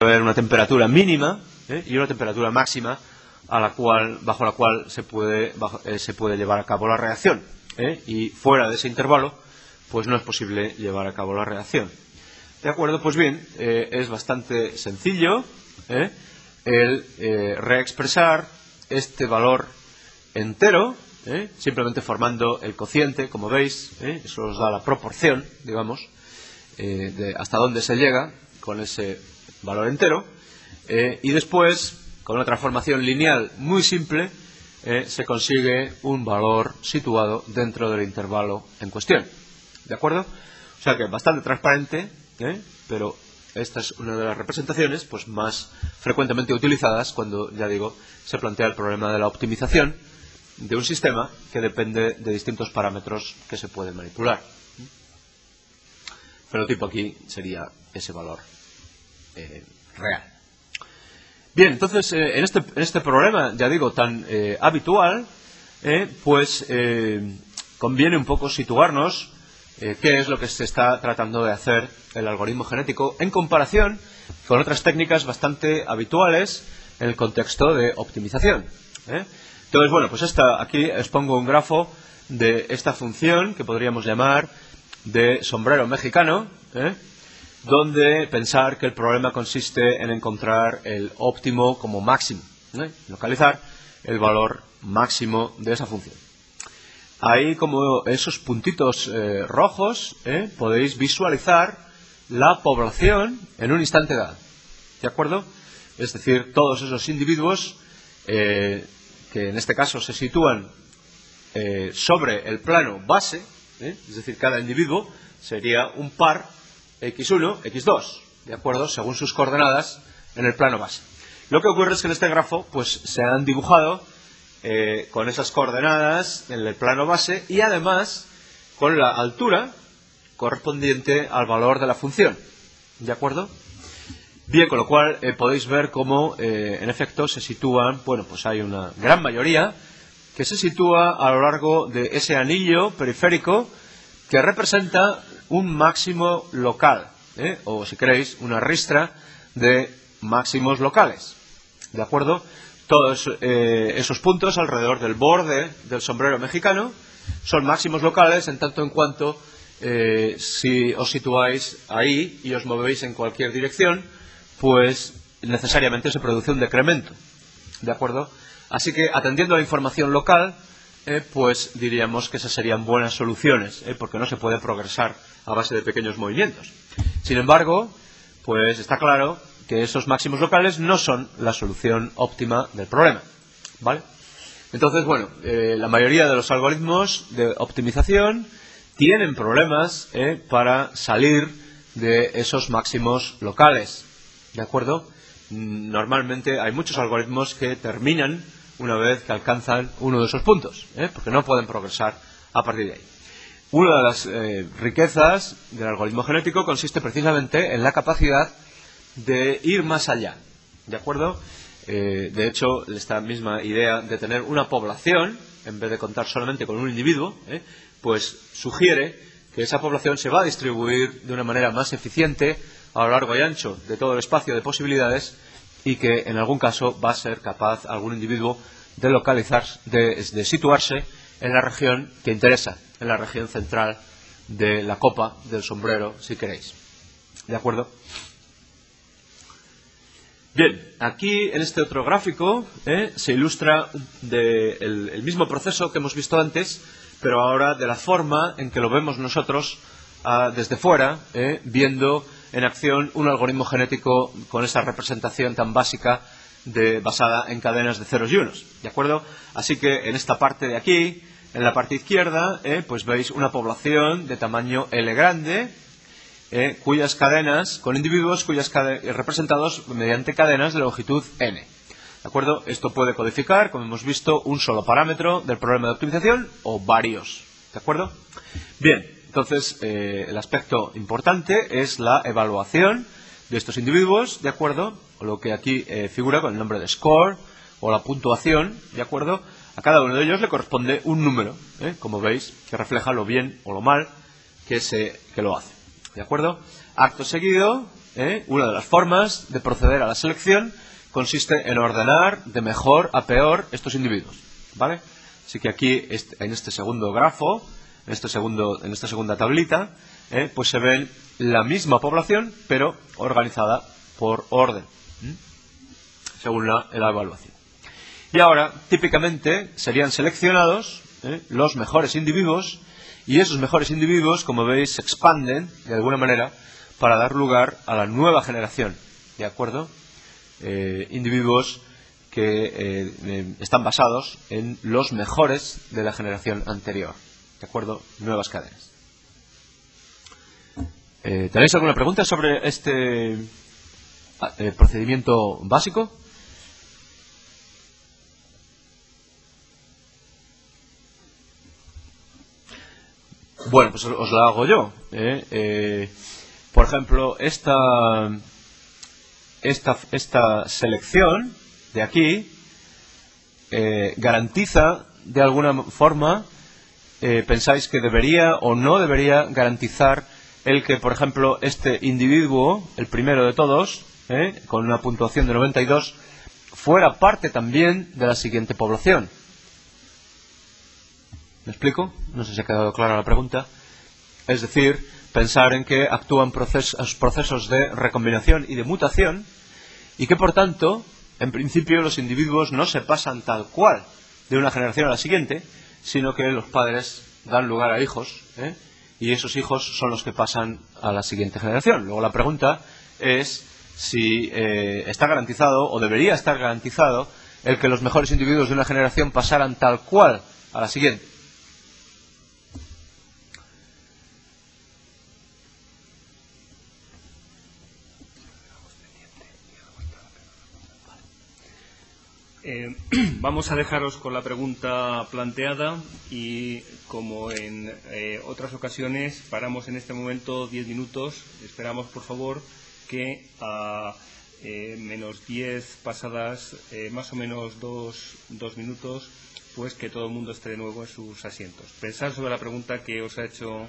haber una temperatura mínima y una temperatura máxima bajo la cual se puede llevar a cabo la reacción. Y fuera de ese intervalo, pues no es posible llevar a cabo la reacción. ¿De acuerdo? Pues bien, es bastante sencillo el reexpresar este valor entero, simplemente formando el cociente, como veis, eso os da la proporción, digamos, de hasta dónde se llega con ese valor entero, y después, con una transformación lineal muy simple, se consigue un valor situado dentro del intervalo en cuestión. ¿De acuerdo? O sea que bastante transparente, pero esta es una de las representaciones pues más frecuentemente utilizadas cuando, ya digo, se plantea el problema de la optimización de un sistema que depende de distintos parámetros que se pueden manipular. El fenotipo aquí sería ese valor real. Bien, entonces en este problema, ya digo, tan habitual, pues conviene un poco situarnos qué es lo que se está tratando de hacer el algoritmo genético en comparación con otras técnicas bastante habituales en el contexto de optimización. Entonces, bueno, pues aquí os pongo un grafo de esta función que podríamos llamar de sombrero mexicano, donde pensar que el problema consiste en encontrar el óptimo como máximo, localizar el valor máximo de esa función. Ahí, como esos puntitos rojos, podéis visualizar la población en un instante dado. ¿De acuerdo? Es decir, todos esos individuos que en este caso se sitúan sobre el plano base, es decir, cada individuo sería un par x1, x2, ¿de acuerdo? Según sus coordenadas en el plano base. Lo que ocurre es que en este grafo pues se han dibujado con esas coordenadas en el plano base y además con la altura correspondiente al valor de la función. ¿De acuerdo? Bien, con lo cual podéis ver cómo en efecto se sitúan, bueno, pues hay una gran mayoría que se sitúa a lo largo de ese anillo periférico que representa un máximo local, o si queréis, una ristra de máximos locales. ¿De acuerdo? Todos esos puntos alrededor del borde del sombrero mexicano son máximos locales en tanto en cuanto si os situáis ahí y os movéis en cualquier dirección, pues necesariamente se produce un decremento. ¿De acuerdo? Así que atendiendo a la información local, pues diríamos que esas serían buenas soluciones, porque no se puede progresar a base de pequeños movimientos. Sin embargo, pues está claro que esos máximos locales no son la solución óptima del problema, ¿vale? Entonces, bueno, la mayoría de los algoritmos de optimización tienen problemas para salir de esos máximos locales, ¿de acuerdo? Normalmente hay muchos algoritmos que terminan una vez que alcanzan uno de esos puntos, porque no pueden progresar a partir de ahí. Una de las riquezas del algoritmo genético consiste precisamente en la capacidad de ir más allá, ¿de acuerdo? De hecho, esta misma idea de tener una población, en vez de contar solamente con un individuo, pues sugiere que esa población se va a distribuir de una manera más eficiente a lo largo y ancho de todo el espacio de posibilidades y que en algún caso va a ser capaz algún individuo de localizar, de situarse en la región que interesa, en la región central de la copa del sombrero, si queréis. ¿De acuerdo? Bien, aquí en este otro gráfico se ilustra el mismo proceso que hemos visto antes, pero ahora de la forma en que lo vemos nosotros desde fuera, viendo en acción un algoritmo genético con esa representación tan básica basada en cadenas de ceros y unos, ¿de acuerdo? Así que en esta parte de aquí, en la parte izquierda, pues veis una población de tamaño L grande, cuyas cadenas, con individuos representados mediante cadenas de longitud n. ¿De acuerdo? Esto puede codificar, como hemos visto, un solo parámetro del problema de optimización o varios. ¿De acuerdo? Bien, entonces el aspecto importante es la evaluación de estos individuos, ¿de acuerdo? O lo que aquí figura con el nombre de score o la puntuación, ¿de acuerdo? A cada uno de ellos le corresponde un número, como veis, que refleja lo bien o lo mal que lo hace. ¿De acuerdo? Acto seguido, una de las formas de proceder a la selección consiste en ordenar de mejor a peor estos individuos, ¿vale? Así que aquí, en este segundo grafo, en esta segunda tablita, pues se ve la misma población, pero organizada por orden, según la evaluación. Y ahora, típicamente, serían seleccionados los mejores individuos, y esos mejores individuos, como veis, se expanden de alguna manera para dar lugar a la nueva generación, ¿de acuerdo? Individuos que están basados en los mejores de la generación anterior, ¿de acuerdo? Nuevas cadenas. ¿Tenéis alguna pregunta sobre este procedimiento básico? Bueno, pues os la hago yo. Por ejemplo, esta selección de aquí garantiza de alguna forma, pensáis que debería o no debería garantizar el que, por ejemplo, este individuo, el primero de todos, con una puntuación de 92, fuera parte también de la siguiente población. ¿Me explico? No sé si ha quedado clara la pregunta. Es decir, pensar en que actúan procesos de recombinación y de mutación, y que por tanto, en principio, los individuos no se pasan tal cual de una generación a la siguiente, sino que los padres dan lugar a hijos, y esos hijos son los que pasan a la siguiente generación. Luego la pregunta es si está garantizado o debería estar garantizado el que los mejores individuos de una generación pasaran tal cual a la siguiente. Vamos a dejaros con la pregunta planteada y, como en otras ocasiones, paramos en este momento 10 minutos. Esperamos, por favor, que a menos 10 pasadas, más o menos dos minutos, pues que todo el mundo esté de nuevo en sus asientos. Pensad sobre la pregunta que os ha hecho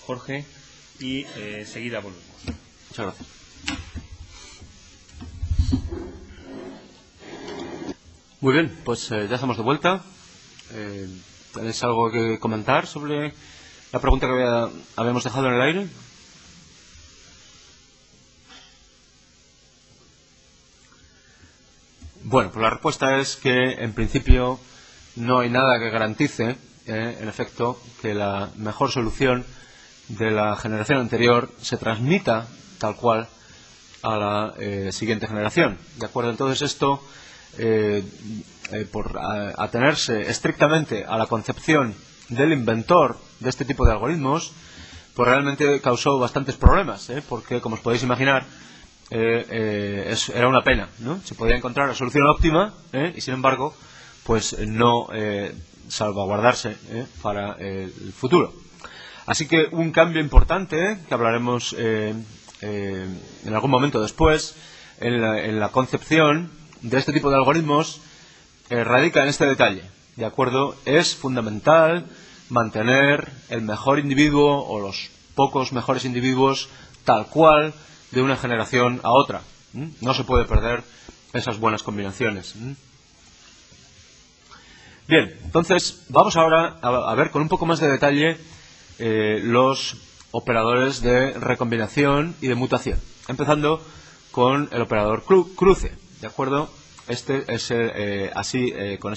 Jorge y enseguida volvemos. Muchas gracias. Muy bien, pues ya estamos de vuelta. ¿Tenéis algo que comentar sobre la pregunta que habíamos dejado en el aire? Bueno, pues la respuesta es que en principio no hay nada que garantice, en efecto, que la mejor solución de la generación anterior se transmita tal cual a la siguiente generación. ¿De acuerdo? Entonces esto, por atenerse estrictamente a la concepción del inventor de este tipo de algoritmos, pues realmente causó bastantes problemas, porque, como os podéis imaginar, era una pena, ¿no? Se podía encontrar la solución óptima, y sin embargo, pues no salvaguardarse para el futuro. Así que un cambio importante, que hablaremos en algún momento después, en la concepción de este tipo de algoritmos, radica en este detalle, ¿de acuerdo? Es fundamental mantener el mejor individuo o los pocos mejores individuos tal cual de una generación a otra. No se puede perder esas buenas combinaciones. Bien, entonces vamos ahora a ver con un poco más de detalle los operadores de recombinación y de mutación, empezando con el operador cruce, ¿de acuerdo? Este es con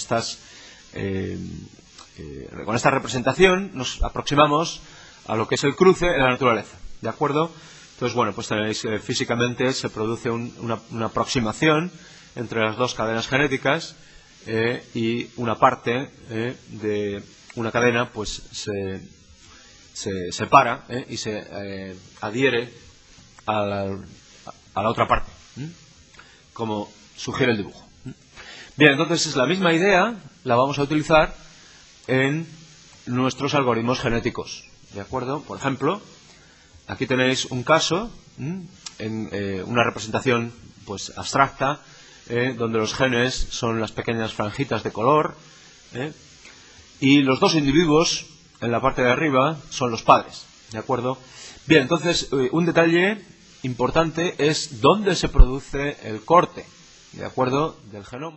esta representación nos aproximamos a lo que es el cruce en la naturaleza, ¿de acuerdo? Entonces, bueno, pues tenéis, físicamente se produce una aproximación entre las dos cadenas genéticas, y una parte de una cadena pues se separa y se adhiere a la otra parte, como sugiere el dibujo. Bien, entonces es la misma idea, la vamos a utilizar en nuestros algoritmos genéticos, ¿de acuerdo? Por ejemplo, aquí tenéis un caso en una representación pues abstracta, donde los genes son las pequeñas franjitas de color, y los dos individuos en la parte de arriba son los padres, ¿de acuerdo? Bien, entonces un detalle importante es dónde se produce el corte, ¿de acuerdo?, del genoma.